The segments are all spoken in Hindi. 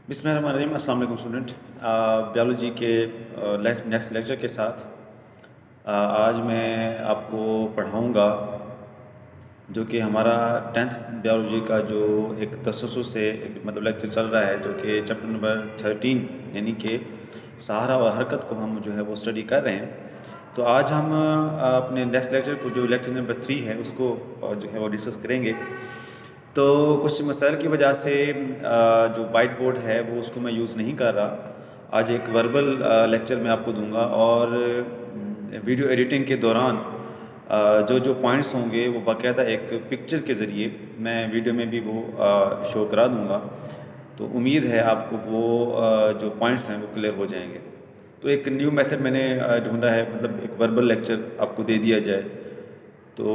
बिस्मिल्लाहिर्रहमानिर्रहीम। अस्सलाम वालेकुम स्टूडेंट। बायोलॉजी के नेक्स्ट लेक्चर के साथ आज मैं आपको पढ़ाऊँगा जो कि हमारा 10th बायोलॉजी का जो एक तसल्सल से एक मतलब लेक्चर चल रहा है, जो कि चैप्टर नंबर 13 यानी कि सहारा और हरकत को हम जो है वो स्टडी कर रहे हैं। तो आज हम अपने नेक्स्ट लेक्चर को जो लेक्चर नंबर 3 है उसको जो है वो डिस्कस करेंगे। तो कुछ मसाइल की वजह से जो वाइट बोर्ड है वो उसको मैं यूज़ नहीं कर रहा। आज एक वर्बल लेक्चर मैं आपको दूंगा और वीडियो एडिटिंग के दौरान जो जो पॉइंट्स होंगे वो बाकायदा एक पिक्चर के ज़रिए मैं वीडियो में भी वो शो करा दूंगा। तो उम्मीद है आपको वो जो पॉइंट्स हैं वो क्लियर हो जाएंगे। तो एक न्यू मेथड मैंने ढूंढा है, मतलब एक वर्बल लेक्चर आपको दे दिया जाए। तो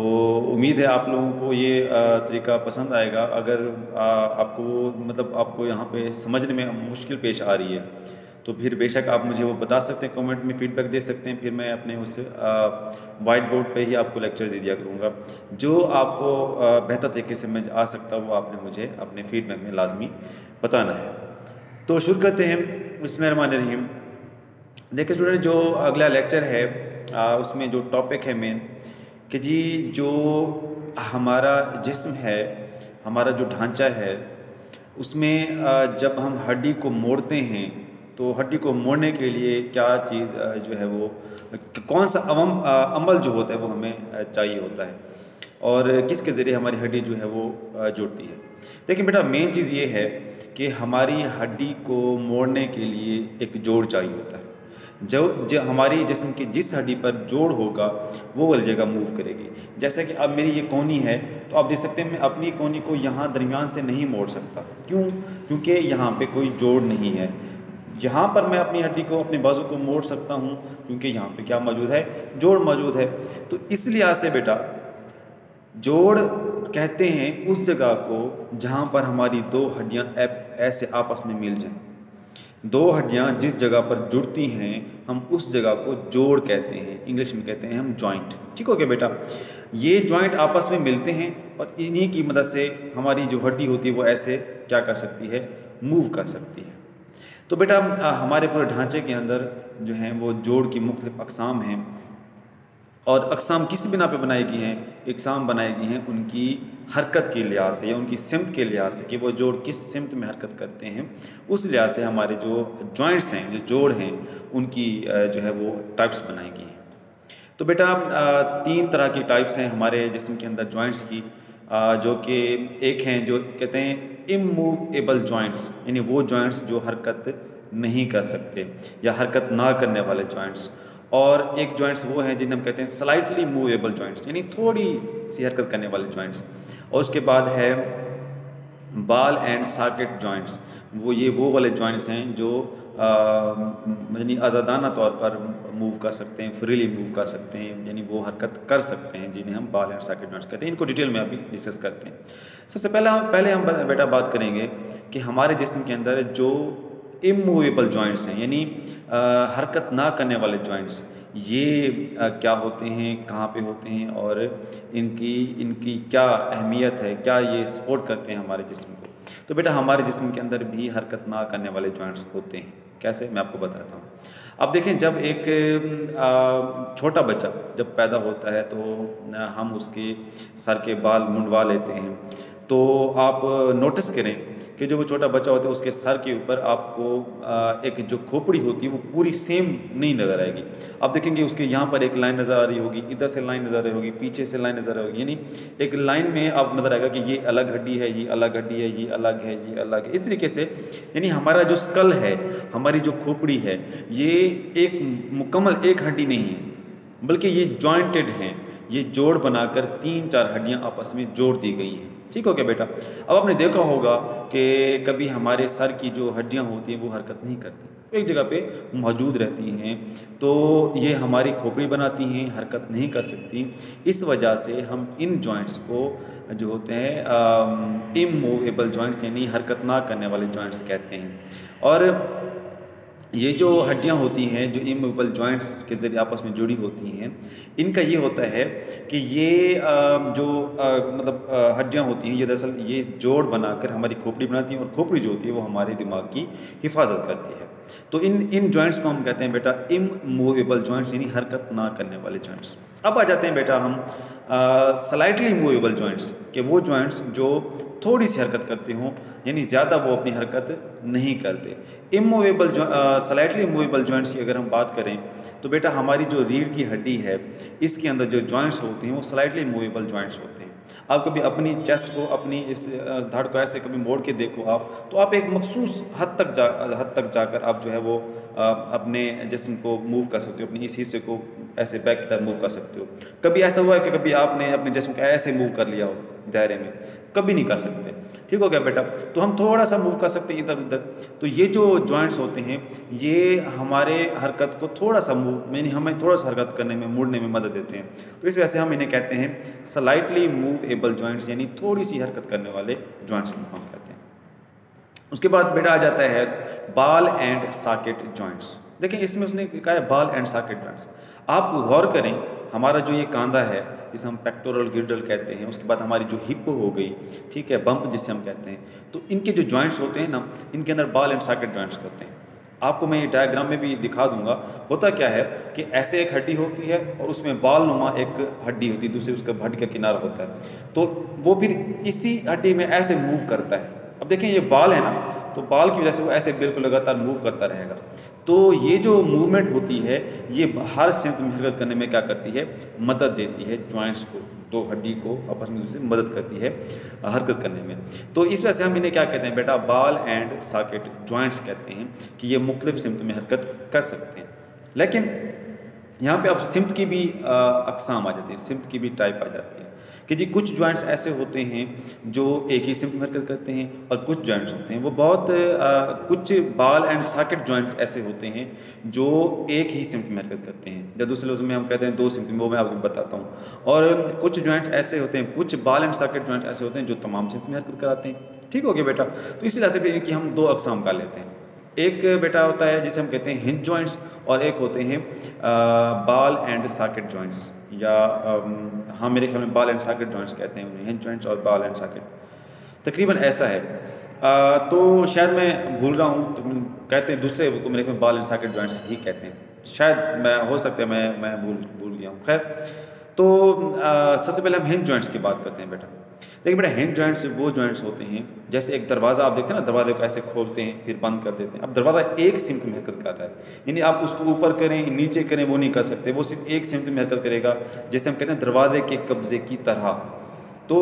उम्मीद है आप लोगों को ये तरीका पसंद आएगा। अगर आपको मतलब आपको यहाँ पे समझने में मुश्किल पेश आ रही है तो फिर बेशक आप मुझे वो बता सकते हैं, कमेंट में फ़ीडबैक दे सकते हैं। फिर मैं अपने उस वाइट बोर्ड पे ही आपको लेक्चर दे दिया करूँगा। जो आपको बेहतर तरीके से समझ आ सकता वो आपने मुझे अपने फीडबैक में लाजमी बताना है। तो शुरू करते हैं। बिस्मिल्लाहिर्रहमानिर्रहीम। देखिए स्टूडेंट, जो अगला लेक्चर है उसमें जो टॉपिक है मेन कि जी जो हमारा जिस्म है, हमारा जो ढांचा है, उसमें जब हम हड्डी को मोड़ते हैं तो हड्डी को मोड़ने के लिए क्या चीज़ जो है वो कौन सा अमल जो होता है वो हमें चाहिए होता है और किसके ज़रिए हमारी हड्डी जो है वो जुड़ती है। देखिए बेटा, मेन चीज़ ये है कि हमारी हड्डी को मोड़ने के लिए एक जोड़ चाहिए होता है। जो हमारी जिस्म की जिस हड्डी पर जोड़ होगा वो वाली जगह मूव करेगी। जैसे कि अब मेरी ये कोहनी है तो आप देख सकते हैं मैं अपनी कोहनी को यहाँ दरमियान से नहीं मोड़ सकता। क्यों? क्योंकि यहाँ पे कोई जोड़ नहीं है। यहाँ पर मैं अपनी हड्डी को, अपने बाजू को मोड़ सकता हूँ क्योंकि यहाँ पे क्या मौजूद है? जोड़ मौजूद है। तो इस लिहाज से बेटा जोड़ कहते हैं उस जगह को जहाँ पर हमारी दो हड्डियाँ ऐसे आपस में मिल जाएं। दो हड्डियाँ जिस जगह पर जुड़ती हैं हम उस जगह को जोड़ कहते हैं। इंग्लिश में कहते हैं हम जॉइंट। ठीक हो गया बेटा? ये जॉइंट आपस में मिलते हैं और इन्हीं की मदद से हमारी जो हड्डी होती है वो ऐसे क्या कर सकती है? मूव कर सकती है। तो बेटा हमारे पूरे ढांचे के अंदर जो हैं वो जोड़ की मुख्तलिफ अक़साम हैं और अक़साम किस बिना पे बनाई गई हैं? अक़साम बनाई गई हैं उनकी हरकत के लिहाज से या उनकी सिमत के लिहाज से कि वो जोड़ किस सिमत में हरकत करते हैं। उस लिहाज से हमारे जो जॉइंट्स हैं, जो जोड़ हैं, उनकी जो है वो टाइप्स बनाई गई हैं। तो बेटा 3 तरह की टाइप्स हैं हमारे जिस्म के अंदर जॉइंट्स की, जो कि एक हैं जो कहते हैं इमूवेबल जॉइंट्स, यानी वो जॉइंट्स जो हरकत नहीं कर सकते या हरकत ना करने वाले जॉइंट्स। और एक जॉइंट्स वो हैं जिन्हें हम कहते हैं स्लाइटली मूवेबल जॉइंट्स, यानी थोड़ी सी हरकत करने वाले जॉइंट्स। और उसके बाद है बॉल एंड सॉकेट जॉइंट्स। वो वाले जॉइंट्स हैं जो यानी आज़ादाना तौर पर मूव कर सकते हैं, फ्रीली मूव कर सकते हैं, यानी वो हरकत कर सकते हैं, जिन्हें हम बॉल एंड सॉकेट जॉइंट्स कहते हैं। इनको डिटेल में अभी डिस्कस करते हैं। सबसे पहले हम बेटा बात करेंगे कि हमारे जिस्म के अंदर जो इमूवेबल जॉइंट्स हैं, यानी हरकत ना करने वाले जॉइंट्स, ये क्या होते हैं, कहाँ पे होते हैं और इनकी क्या अहमियत है, क्या ये सपोर्ट करते हैं हमारे जिस्म को। तो बेटा हमारे जिस्म के अंदर भी हरकत ना करने वाले जॉइंट्स होते हैं। कैसे? मैं आपको बताता हूँ। अब देखें, जब एक छोटा बच्चा जब पैदा होता है तो हम उसके सर के बाल मुंडवा लेते हैं। तो आप नोटिस करें कि जो वो छोटा बच्चा होता है उसके सर के ऊपर आपको एक जो खोपड़ी होती है वो पूरी सेम नहीं नज़र आएगी। आप देखेंगे उसके यहाँ पर एक लाइन नज़र आ रही होगी, इधर से लाइन नज़र आ रही होगी, पीछे से लाइन नज़र आ रही होगी, यानी एक लाइन में आप नज़र आएगा कि ये अलग हड्डी है, ये अलग हड्डी है, ये अलग है, ये अलग है। इस तरीके से यानी हमारा जो स्कल है, हमारी जो खोपड़ी है, ये एक मुकम्मल एक हड्डी नहीं है, बल्कि ये जॉइंटेड हैं। ये जोड़ बनाकर 3-4 हड्डियाँ आपस में जोड़ दी गई हैं। ठीक हो गया बेटा? अब आपने देखा होगा कि कभी हमारे सर की जो हड्डियां होती हैं वो हरकत नहीं करती, एक जगह पे मौजूद रहती हैं। तो ये हमारी खोपड़ी बनाती हैं, हरकत नहीं कर सकती। इस वजह से हम इन जॉइंट्स को जो होते हैं इमूवेबल जॉइंट्स, यानी हरकत ना करने वाले जॉइंट्स कहते हैं। और ये जो हड्डियाँ होती हैं जो इमूवेबल जॉइंट्स के ज़रिए आपस में जुड़ी होती हैं, इनका ये होता है कि ये हड्डियाँ होती हैं, ये दरअसल ये जोड़ बनाकर हमारी खोपड़ी बनाती हैं, और खोपड़ी जो होती है वो हमारे दिमाग की हिफाजत करती है। तो इन जॉइंट्स को हम कहते हैं बेटा इमूवेबल जॉइंट्स, यानी हरकत ना करने वाले जॉइंट्स। अब आ जाते हैं बेटा हम स्लाइटली मूवेबल जॉइंट्स, के वो जॉइंट्स जो थोड़ी सी हरकत करते हों, यानी ज़्यादा वो अपनी हरकत नहीं करते। इमूवेबल स्लाइटली मूवेबल जॉइंट्स की अगर हम बात करें तो बेटा हमारी जो रीढ़ की हड्डी है, इसके अंदर जो जॉइंट्स होते हैं वो स्लाइटली मूवेबल जॉइंट्स होते हैं। आप कभी अपनी चेस्ट को, अपनी इस धड़ को ऐसे कभी मोड़ के देखो आप, तो आप एक मखसूस हद तक जाकर आप जो है वो अपने जिस्म को मूव कर सकते हो, अपनी इस हिस्से को ऐसे बैक की तरफ मूव कर सकते हो। कभी ऐसा हुआ है कि कभी आपने अपने जिस्म को ऐसे मूव कर लिया हो दायरे में? कभी नहीं कर सकते। ठीक हो गया बेटा? तो हम थोड़ा सा मूव कर सकते हैं इधर उधर। तो ये जो जॉइंट्स होते हैं ये हमारे हरकत को थोड़ा सा यानी हमें थोड़ा सा हरकत करने में, मुड़ने में मदद देते हैं। तो इस वजह से हम इन्हें कहते हैं स्लाइटली मूवेबल जॉइंट्स, यानी थोड़ी सी हरकत करने वाले जॉइंट्स इनको हम कहते हैं। उसके बाद बेटा आ जाता है बॉल एंड सॉकेट जॉइंट्स। देखें इसमें उसने कहा है बॉल एंड सॉकेट जॉइंट्स। आप गौर करें, हमारा जो ये कांधा है जिसे हम पेक्टोरल गिर्डल कहते हैं, उसके बाद हमारी जो हिप हो गई, ठीक है, बम्प जिसे हम कहते हैं, तो इनके जो जॉइंट्स होते हैं ना, इनके अंदर बॉल एंड सॉकेट जॉइंट्स होते हैं। आपको मैं ये डायग्राम में भी दिखा दूंगा। होता क्या है कि ऐसे एक हड्डी होती है और उसमें बाल नुमा एक हड्डी होती है, दूसरे उसका हड्डी का किनारा होता है, तो वो फिर इसी हड्डी में ऐसे मूव करता है। अब देखें ये बाल है ना, तो बाल की वजह से वो ऐसे बिल्कुल लगातार मूव करता रहेगा। तो ये जो मूवमेंट होती है ये हर स्ट्रेंथ में हरकत करने में क्या करती है, मदद देती है जॉइंट्स को, तो हड्डी को आपस में दूसरे मदद करती है हरकत करने में। तो इस वजह से हम इन्हें क्या कहते हैं बेटा, बॉल एंड सॉकेट जॉइंट्स कहते हैं कि ये मुख्तलिफ सिम्त में हरकत कर सकते हैं। लेकिन यहाँ पे अब सिम्त की भी अक़साम आ जाती है, सिम्त की भी टाइप आ जाती है कि जी कुछ जॉइंट्स ऐसे होते हैं जो एक ही सिम्त में हरकत करते हैं, और कुछ जॉइंट्स होते हैं वो कुछ बॉल एंड सॉकेट जॉइंट्स ऐसे होते हैं जो एक ही सिम्त में हरकत करते हैं, या दूसरे लफ्ज़ में हम कहते हैं दो सिम्त में, वो मैं आपको बताता हूँ। और कुछ जॉइंट्स ऐसे होते हैं, कुछ बॉल एंड सॉकेट जॉइंट्स ऐसे होते हैं जो तमाम सिम्त में हरकत कराते हैं। ठीक हो गया बेटा? तो इसी वजह से फिर इनकी हम दो अक़साम कर लेते हैं। एक बेटा होता है जिसे हम कहते हैं हिंज जॉइंट्स, और एक होते हैं बॉल एंड सॉकेट जॉइंट्स, या हाँ मेरे ख्याल में बॉल एंड सॉकेट जॉइंट्स कहते हैं उन्हें, हिंज जॉइंट्स और बॉल एंड सॉकेट, तकरीबन ऐसा है। तो शायद मैं भूल रहा हूँ, तो कहते हैं दूसरे को मेरे ख्याल में बॉल एंड सॉकेट जॉइंट्स ही कहते हैं, शायद मैं हो सकता है मैं भूल गया हूँ। खैर, तो सबसे पहले हम हिंज जॉइंट्स की बात करते हैं बेटा। देखिए बेटा, हिंज जॉइंट्स वो जॉइंट्स होते हैं जैसे एक दरवाज़ा आप देखते हैं ना, दरवाजे को ऐसे खोलते हैं फिर बंद कर देते हैं। अब दरवाज़ा एक सिम्त में हरकत कर रहा है, यानी आप उसको ऊपर करें नीचे करें वो नहीं कर सकते, वो सिर्फ एक सिम्त में हरकत करेगा, जैसे हम कहते हैं दरवाजे के कब्जे की तरह। तो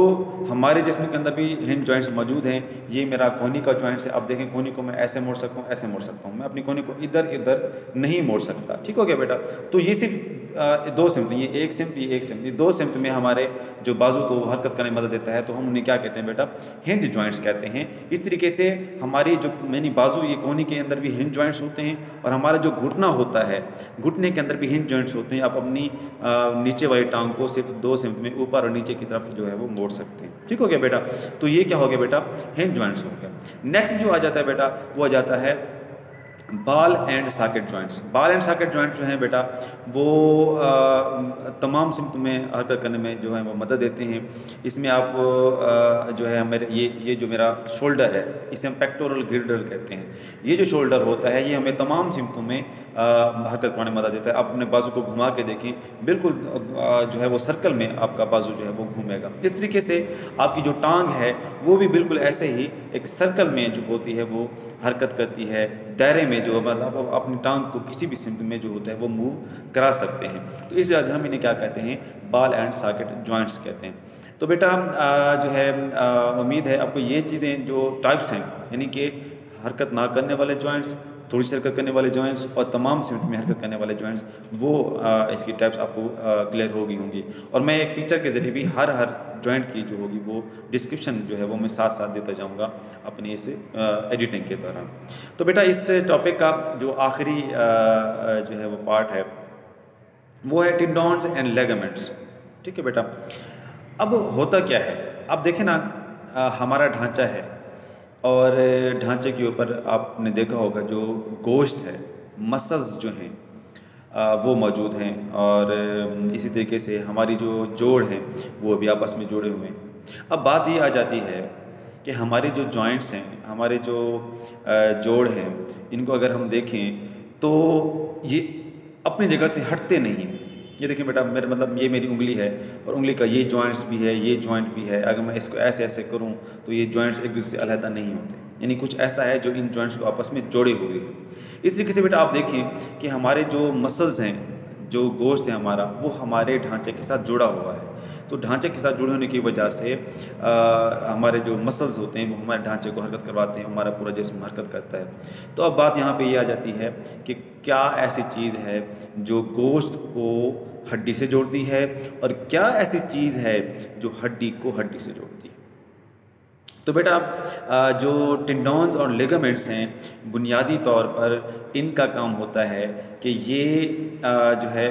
हमारे जिस्म के अंदर भी हिंज जॉइंट्स मौजूद हैं। ये मेरा कोहनी का जॉइंट्स है। अब देखें कोहनी को मैं ऐसे मोड़ सकता हूँ, ऐसे मोड़ सकता हूँ, मैं अपनी कोहनी को इधर इधर नहीं मोड़ सकता। ठीक हो गया बेटा? तो ये सिर्फ दो सिम्त, ये एक सिम्त, ये एक सिम्त, ये दो सिम्त में हमारे जो बाजू को हरकत करने में मदद देता है, तो हम उन्हें क्या कहते हैं बेटा, हिंज जॉइंट्स कहते हैं। इस तरीके से हमारी जो यानी बाजू, ये कोहनी के अंदर भी हिंज जॉइंट्स होते हैं, और हमारा जो घुटना होता है, घुटने के अंदर भी हिंज जॉइंट्स होते हैं। आप अपनी नीचे वाली टांग को सिर्फ दो सिम्त में ऊपर और नीचे की तरफ जो है वो मोड़ सकते हैं। ठीक हो गया बेटा? तो ये क्या हो गया बेटा, हिंज जॉइंट्स हो गया। नेक्स्ट जो आ जाता है बेटा, वो आ जाता है ball and socket joints. Ball and socket joints जो हैं बेटा, वो तमाम सिम्त में हरकत करने में जो है वो मदद देते हैं। इसमें आप जो है मेरे ये जो मेरा शोल्डर है, इसे हम पेक्टोरल गिर्डल कहते हैं। ये जो शोल्डर होता है ये हमें तमाम सिम्तों में हरकत करने में मदद देता है। आप अपने बाजू को घुमा के देखें, बिल्कुल जो है वो सर्कल में आपका बाजू जो है वो घूमेगा। इस तरीके से आपकी जो टांग है वो भी बिल्कुल ऐसे ही एक सर्कल में जो होती है वो हरकत करती है, दायरे में जो मतलब अपनी टांग को किसी भी सिम्त में जो होता है वो मूव करा सकते हैं। तो इस वजह से हम इन्हें क्या कहते हैं, बॉल एंड सॉकेट जॉइंट्स कहते हैं। तो बेटा जो है उम्मीद है आपको ये चीज़ें जो टाइप्स हैं, यानी कि हरकत ना करने वाले जॉइंट्स, थोड़ी सी हरकत करने वाले जॉइंट्स और तमाम सिम्त में हरकत करने वाले जॉइंट्स, वो इसकी टाइप्स आपको क्लियर हो गई होंगी। और मैं एक पिक्चर के ज़रिए भी हर जॉइंट की जो होगी वो डिस्क्रिप्शन जो है वो मैं साथ साथ देता जाऊंगा अपनी इस एडिटिंग के दौरान। तो बेटा इस टॉपिक का जो आखिरी जो है वो पार्ट है वो है टेंडन्स एंड लिगामेंट्स। ठीक है बेटा? अब होता क्या है, अब देखें ना, हमारा ढांचा है और ढांचे के ऊपर आपने देखा होगा जो गोश्त है मसल्स जो हैं वो मौजूद हैं, और इसी तरीके से हमारी जो जोड़ हैं वो भी आपस में जुड़े हुए हैं। अब बात ये आ जाती है कि हमारे जो जॉइंट्स हैं, हमारे जो जोड़ हैं, इनको अगर हम देखें तो ये अपनी जगह से हटते नहीं हैं। ये देखिए बेटा, मेरा मतलब ये मेरी उंगली है और उंगली का ये जॉइंट्स भी है, ये जॉइंट भी है। अगर मैं इसको ऐसे ऐसे करूं तो ये जॉइंट्स एक दूसरे से अलहदा नहीं होते, यानी कुछ ऐसा है जो इन जॉइंट्स को आपस में जोड़े हुए है। इस तरीके से बेटा आप देखें कि हमारे जो मसल्स हैं, जो गोश्त है हमारा, वो हमारे ढांचे के साथ जुड़ा हुआ है। तो ढांचे के साथ जुड़े होने की वजह से हमारे जो मसल्स होते हैं वो हमारे ढांचे को हरकत करवाते हैं, हमारा पूरा जिस्म हरकत करता है। तो अब बात यहाँ पे ये आ जाती है कि क्या ऐसी चीज़ है जो गोश्त को हड्डी से जोड़ती है, और क्या ऐसी चीज़ है जो हड्डी को हड्डी से जोड़ती है। तो बेटा जो टेंडन्स और लिगामेंट्स हैं, बुनियादी तौर पर इनका काम होता है कि ये जो है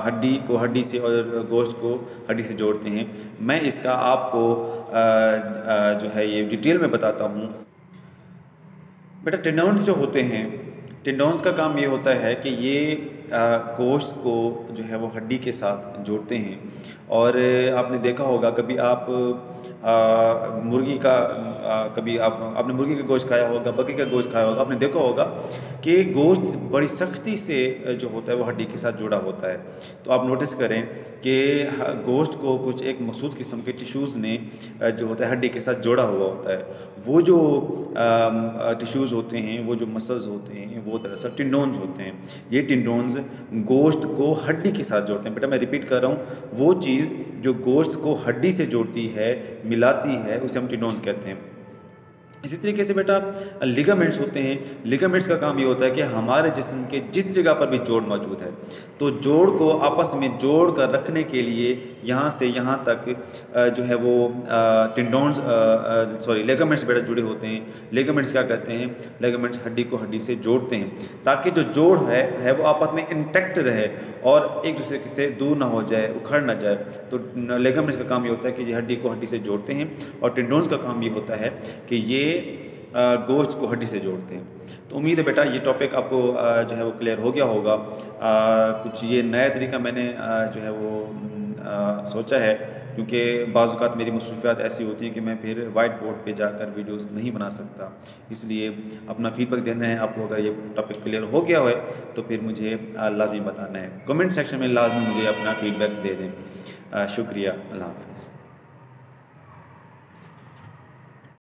हड्डी को हड्डी से और गोश्त को हड्डी से जोड़ते हैं। मैं इसका आपको जो है ये डिटेल में बताता हूँ। बेटा टेंडन्स जो होते हैं, टेंडन्स का काम ये होता है कि ये गोश्त को जो है वो हड्डी के साथ जोड़ते हैं। और आपने देखा होगा कभी आप मुर्गी का कभी आपने मुर्गी का गोश्त खाया होगा, बकरी का गोश्त खाया होगा, आपने देखा होगा कि गोश्त बड़ी सख्ती से जो होता है वो हड्डी के साथ जुड़ा होता है। तो आप नोटिस करें कि गोश्त को कुछ एक मखसूस किस्म के टिश्यूज़ ने जो होता है हड्डी के साथ जोड़ा हुआ होता है। वो जो टिश्यूज़ होते हैं, वो जो मसल्स होते हैं, वो दरअसल टेंडन्स होते हैं। ये टेंडन्स गोश्त को हड्डी के साथ जोड़ते हैं। बेटा मैं रिपीट कर रहा हूँ, वो चीज़ जो गोश्त को हड्डी से जोड़ती है, मिलाती है, उसे हम टेंडन्स कहते हैं। इसी तरीके से बेटा लिगामेंट्स होते हैं। लिगामेंट्स का काम ये होता है कि हमारे जिस्म के जिस जगह पर भी जोड़ मौजूद है, तो जोड़ को आपस में जोड़ कर रखने के लिए यहाँ से यहाँ तक जो है वो लिगामेंट्स बेटा जुड़े होते हैं। लिगामेंट्स क्या करते हैं? लिगामेंट्स हड्डी को हड्डी से जोड़ते हैं ताकि जो जोड़ है वो आपस में इंटैक्ट रहे और एक दूसरे से दूर ना हो जाए, उखड़ ना जाए। तो लिगामेंट्स का काम ये होता है कि ये हड्डी को हड्डी से जोड़ते हैं, और टेंडन्स का काम ये होता है कि ये गोश्त को हड्डी से जोड़ते हैं। तो उम्मीद है बेटा ये टॉपिक आपको जो है वो क्लियर हो गया होगा। कुछ ये नया तरीका मैंने जो है वो सोचा है, क्योंकि बाज़ औक़ात मेरी मसरूफ़ियात ऐसी होती हैं कि मैं फिर वाइट बोर्ड पे जाकर वीडियोस नहीं बना सकता। इसलिए अपना फीडबैक देना है आपको। अगर ये टॉपिक क्लियर हो गया हो तो फिर मुझे लाज़मी बताना है। कमेंट सेक्शन में लाज़मी मुझे अपना फीडबैक दे दें। शुक्रिया। अल्लाह हाफ़िज़।